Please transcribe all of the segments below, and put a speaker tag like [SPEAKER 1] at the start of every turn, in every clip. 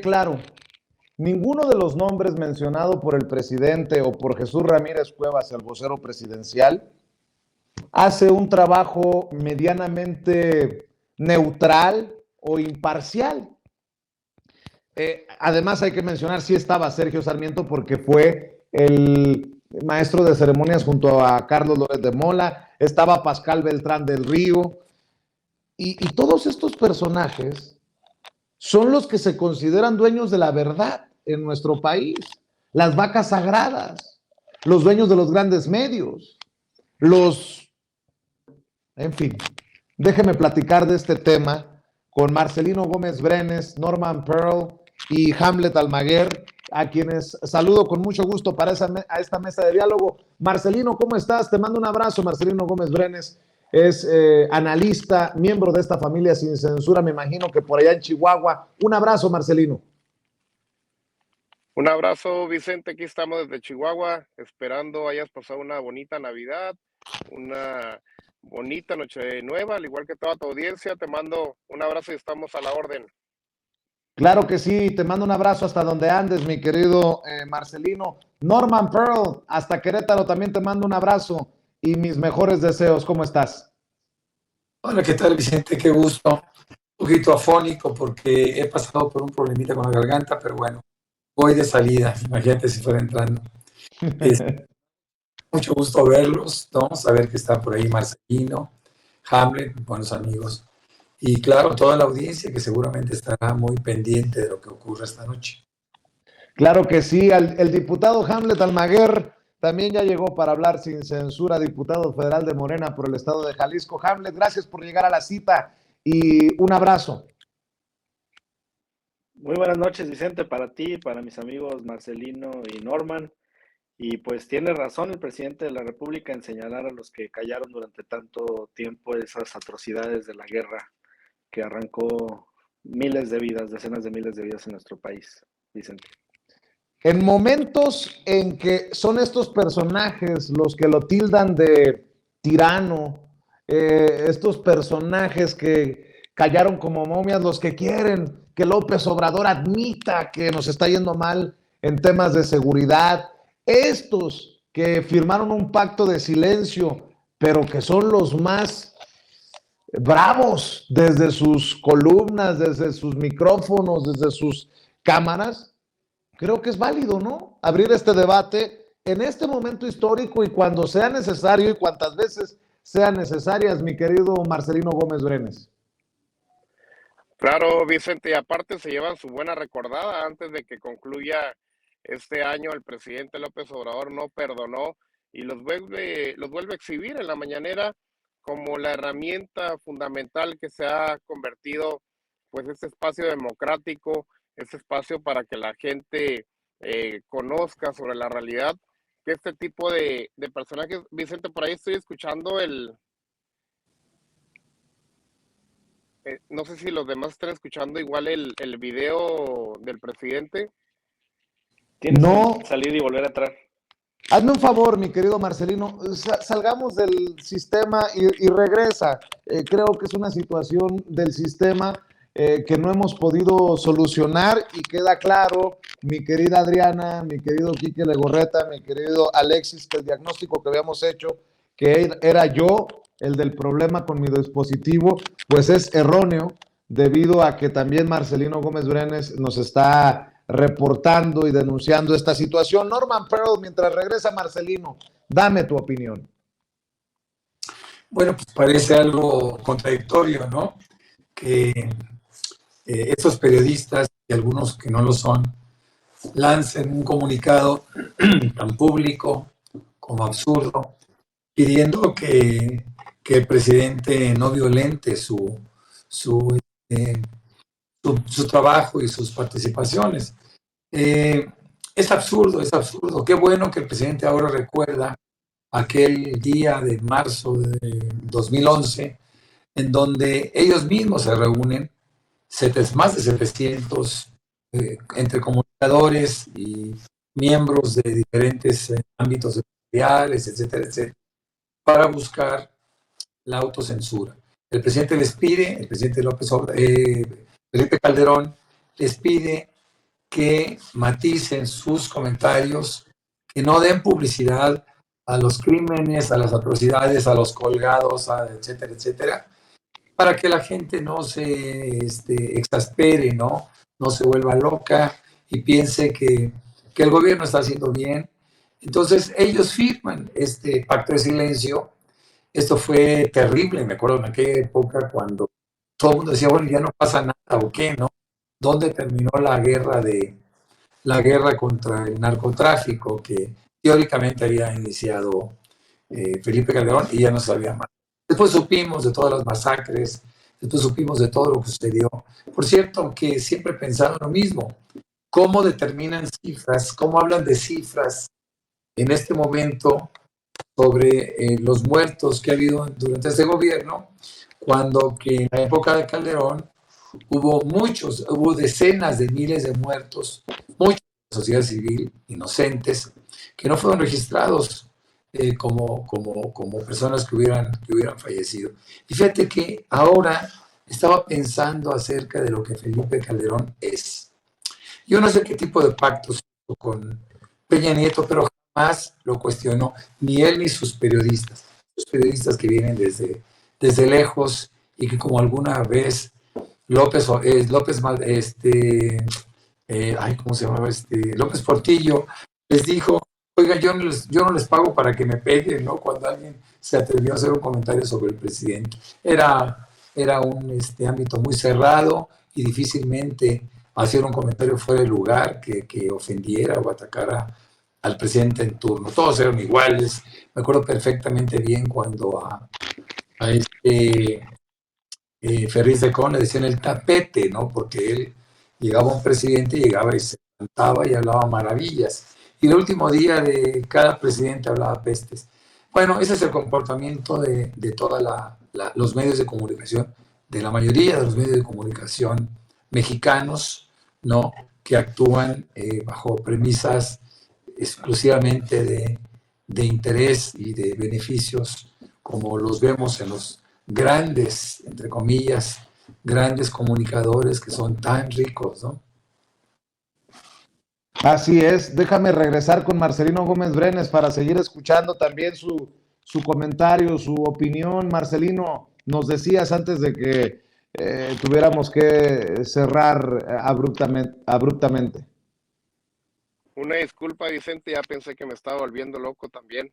[SPEAKER 1] quede claro, ninguno de los nombres mencionados por el presidente o por Jesús Ramírez Cuevas, el vocero presidencial, hace un trabajo medianamente neutral o imparcial. Además hay que mencionar, sí estaba Sergio Sarmiento porque fue el maestro de ceremonias junto a Carlos Loret de Mola, estaba Pascal Beltrán del Río, y todos estos personajes son los que se consideran dueños de la verdad en nuestro país, las vacas sagradas, los dueños de los grandes medios, en fin, déjeme platicar de este tema con Marcelino Gómez Brenes, Norman Pearl y Hamlet Almaguer, a quienes saludo con mucho gusto para esta mesa de diálogo. Marcelino, ¿cómo estás? Te mando un abrazo. Marcelino Gómez Brenes es analista, miembro de esta familia Sin Censura, me imagino que por allá en Chihuahua. Un abrazo, Marcelino.
[SPEAKER 2] Un abrazo, Vicente. Aquí estamos desde Chihuahua, esperando hayas pasado una bonita Navidad, una bonita noche nueva, al igual que toda tu audiencia. Te mando un abrazo y estamos a la orden.
[SPEAKER 1] Claro que sí, te mando un abrazo hasta donde andes, mi querido Marcelino. Norman Pearl, hasta Querétaro, también te mando un abrazo y mis mejores deseos. ¿Cómo estás?
[SPEAKER 3] Hola, ¿qué tal, Vicente? Qué gusto. Un poquito afónico porque he pasado por un problemita con la garganta, pero bueno, voy de salida. Imagínate si fuera entrando. Mucho gusto verlos, ¿no? Saber que está por ahí Marcelino, Hamlet, buenos amigos. Y claro, toda la audiencia que seguramente estará muy pendiente de lo que ocurra esta noche.
[SPEAKER 1] Claro que sí, el diputado Hamlet Almaguer también ya llegó para hablar sin censura, diputado federal de Morena por el estado de Jalisco. Hamlet, gracias por llegar a la cita y un abrazo.
[SPEAKER 4] Muy buenas noches, Vicente, para ti, para mis amigos Marcelino y Norman. Y pues tiene razón el presidente de la República en señalar a los que callaron durante tanto tiempo esas atrocidades de la guerra que arrancó miles de vidas, decenas de miles de vidas en nuestro país, Vicente.
[SPEAKER 1] En momentos en que son estos personajes los que lo tildan de tirano, estos personajes que callaron como momias, los que quieren que López Obrador admita que nos está yendo mal en temas de seguridad, estos que firmaron un pacto de silencio, pero que son los más bravos desde sus columnas, desde sus micrófonos, desde sus cámaras, creo que es válido, ¿no? Abrir este debate en este momento histórico y cuando sea necesario y cuantas veces sean necesarias, mi querido Marcelino Gómez Brenes.
[SPEAKER 2] Claro, Vicente, y aparte se llevan su buena recordada. Antes de que concluya este año, el presidente López Obrador no perdonó y los vuelve a exhibir en la mañanera como la herramienta fundamental que se ha convertido, pues, este espacio democrático, este espacio para que la gente conozca sobre la realidad, que este tipo de personajes. Vicente, por ahí estoy escuchando no sé si los demás están escuchando igual el video del presidente.
[SPEAKER 4] Tienes
[SPEAKER 1] No.
[SPEAKER 4] que salir y volver a entrar.
[SPEAKER 1] Hazme un favor, mi querido Marcelino, salgamos del sistema y regresa. Creo que es una situación del sistema que no hemos podido solucionar y queda claro, mi querida Adriana, mi querido Quique Legorreta, mi querido Alexis, que el diagnóstico que habíamos hecho, que era yo el del problema con mi dispositivo, pues es erróneo, debido a que también Marcelino Gómez Brenes nos está reportando y denunciando esta situación. Norman Pearl, mientras regresa Marcelino, dame tu opinión.
[SPEAKER 3] Bueno, pues parece algo contradictorio, ¿no? Que estos periodistas y algunos que no lo son lancen un comunicado tan público como absurdo, pidiendo que el presidente no violente su trabajo y sus participaciones. Es absurdo, es absurdo. Qué bueno que el presidente ahora recuerda aquel día de marzo de 2011, en donde ellos mismos se reúnen, más de 700 entre comunicadores y miembros de diferentes ámbitos empresariales, etcétera, etcétera, para buscar la autocensura. El presidente les pide, el presidente Felipe Calderón les pide que maticen sus comentarios, que no den publicidad a los crímenes, a las atrocidades, a los colgados, etcétera, etcétera, para que la gente no se exaspere, no se vuelva loca y piense que el gobierno está haciendo bien. Entonces ellos firman este pacto de silencio. Esto fue terrible, me acuerdo en aquella época cuando todo el mundo decía, bueno, ya no pasa nada, ¿o qué, no? ¿Dónde terminó la guerra contra el narcotráfico que teóricamente había iniciado Felipe Calderón y ya no sabía más? Después supimos de todas las masacres, después supimos de todo lo que sucedió. Por cierto, que siempre pensaba lo mismo, cómo determinan cifras, cómo hablan de cifras en este momento sobre los muertos que ha habido durante este gobierno, cuando que en la época de Calderón hubo decenas de miles de muertos, muchos de la sociedad civil inocentes, que no fueron registrados como personas que hubieran fallecido. Y fíjate que ahora estaba pensando acerca de lo que Felipe Calderón es. Yo no sé qué tipo de pactos hizo con Peña Nieto, pero jamás lo cuestionó, ni él ni sus periodistas que vienen desde lejos y que como alguna vez López Portillo les dijo, oiga, yo no les pago para que me peguen, ¿no? Cuando alguien se atrevió a hacer un comentario sobre el presidente. Era un ámbito muy cerrado y difícilmente hacer un comentario fuera de lugar que ofendiera o atacara al presidente en turno. Todos eran iguales. Me acuerdo perfectamente bien cuando a Ferriz de Con le decían el tapete, ¿no? Porque él llegaba un presidente, llegaba y se levantaba y hablaba maravillas. Y el último día de cada presidente hablaba pestes. Bueno, ese es el comportamiento de todos los medios de comunicación, de la mayoría de los medios de comunicación mexicanos, ¿no? Que actúan bajo premisas exclusivamente de interés y de beneficios, como los vemos en los grandes, entre comillas, grandes comunicadores que son tan ricos, ¿no?
[SPEAKER 1] Así es. Déjame regresar con Marcelino Gómez Brenes para seguir escuchando también su comentario, su opinión. Marcelino, nos decías antes de que tuviéramos que cerrar abruptamente.
[SPEAKER 2] Una disculpa, Vicente, ya pensé que me estaba volviendo loco también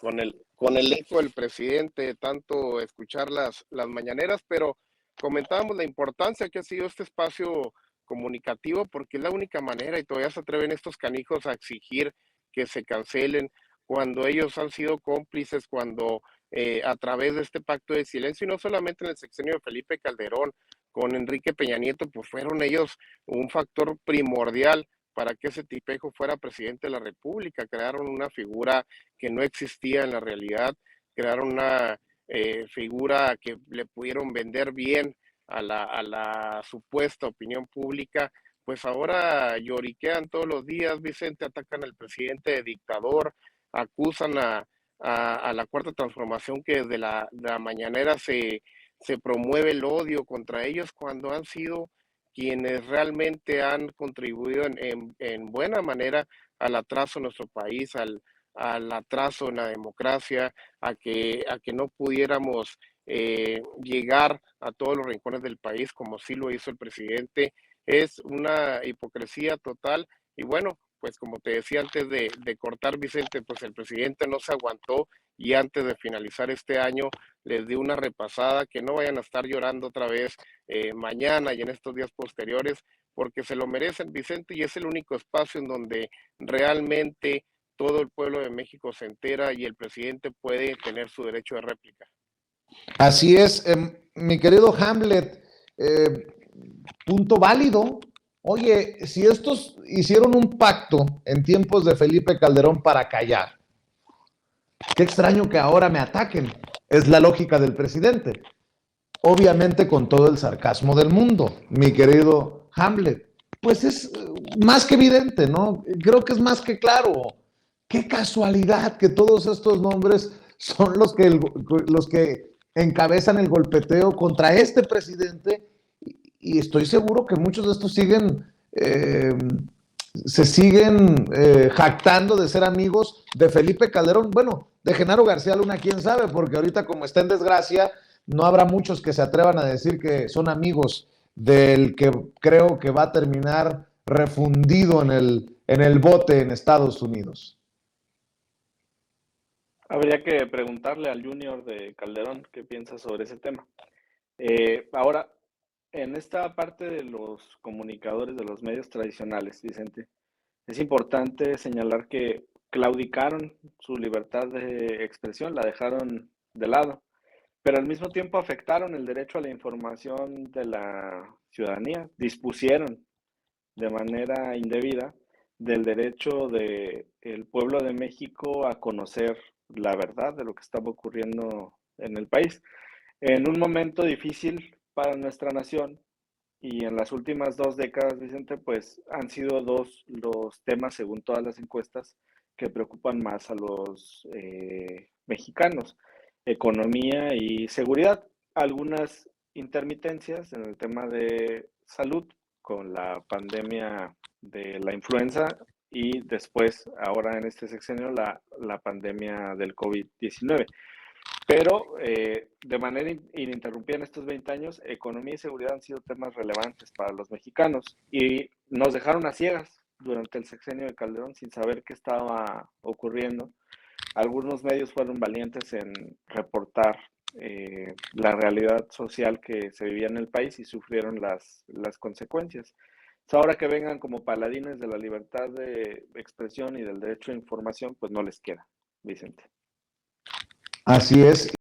[SPEAKER 2] con el eco del presidente, tanto escuchar las mañaneras, pero comentábamos la importancia que ha sido este espacio comunicativo, porque es la única manera, y todavía se atreven estos canijos a exigir que se cancelen, cuando ellos han sido cómplices, cuando a través de este pacto de silencio, y no solamente en el sexenio de Felipe Calderón, con Enrique Peña Nieto, pues fueron ellos un factor primordial para que ese tipejo fuera presidente de la República. Crearon una figura que no existía en la realidad, crearon una figura que le pudieron vender bien a la supuesta opinión pública. Pues ahora lloriquean todos los días, Vicente, atacan al presidente de dictador, acusan a la Cuarta Transformación, que desde la mañanera se promueve el odio contra ellos, cuando han sido quienes realmente han contribuido en buena manera al atraso en nuestro país, al atraso en la democracia, a que no pudiéramos llegar a todos los rincones del país como sí lo hizo el presidente. Es una hipocresía total. Y bueno, pues como te decía antes de cortar, Vicente, pues el presidente no se aguantó y antes de finalizar este año les dio una repasada, que no vayan a estar llorando otra vez mañana y en estos días posteriores, porque se lo merecen, Vicente, y es el único espacio en donde realmente todo el pueblo de México se entera y el presidente puede tener su derecho de réplica.
[SPEAKER 1] Así es, mi querido Hamlet, punto válido. Oye, si estos hicieron un pacto en tiempos de Felipe Calderón para callar, qué extraño que ahora me ataquen. Es la lógica del presidente. Obviamente con todo el sarcasmo del mundo, mi querido Hamlet. Pues es más que evidente, ¿no? Creo que es más que claro. Qué casualidad que todos estos nombres son los que encabezan el golpeteo contra este presidente, y estoy seguro que muchos de estos siguen se siguen jactando de ser amigos de Felipe Calderón. Bueno, de Genaro García Luna, quién sabe, porque ahorita como está en desgracia, no habrá muchos que se atrevan a decir que son amigos del que creo que va a terminar refundido en el bote en Estados Unidos.
[SPEAKER 4] Habría que preguntarle al Junior de Calderón qué piensa sobre ese tema. Ahora, en esta parte de los comunicadores de los medios tradicionales, Vicente, es importante señalar que claudicaron su libertad de expresión, la dejaron de lado, pero al mismo tiempo afectaron el derecho a la información de la ciudadanía, dispusieron de manera indebida del derecho del pueblo de México a conocer la verdad de lo que estaba ocurriendo en el país. En un momento difícil para nuestra nación y en las últimas 2 décadas, Vicente, pues han sido dos los temas, según todas las encuestas, que preocupan más a los mexicanos: economía y seguridad. Algunas intermitencias en el tema de salud con la pandemia de la influenza y después, ahora en este sexenio, la pandemia del COVID-19. Pero de manera ininterrumpida en estos 20 años, economía y seguridad han sido temas relevantes para los mexicanos y nos dejaron a ciegas durante el sexenio de Calderón sin saber qué estaba ocurriendo. Algunos medios fueron valientes en reportar la realidad social que se vivía en el país y sufrieron las consecuencias. Ahora que vengan como paladines de la libertad de expresión y del derecho a información, pues no les queda, Vicente.
[SPEAKER 1] Así es.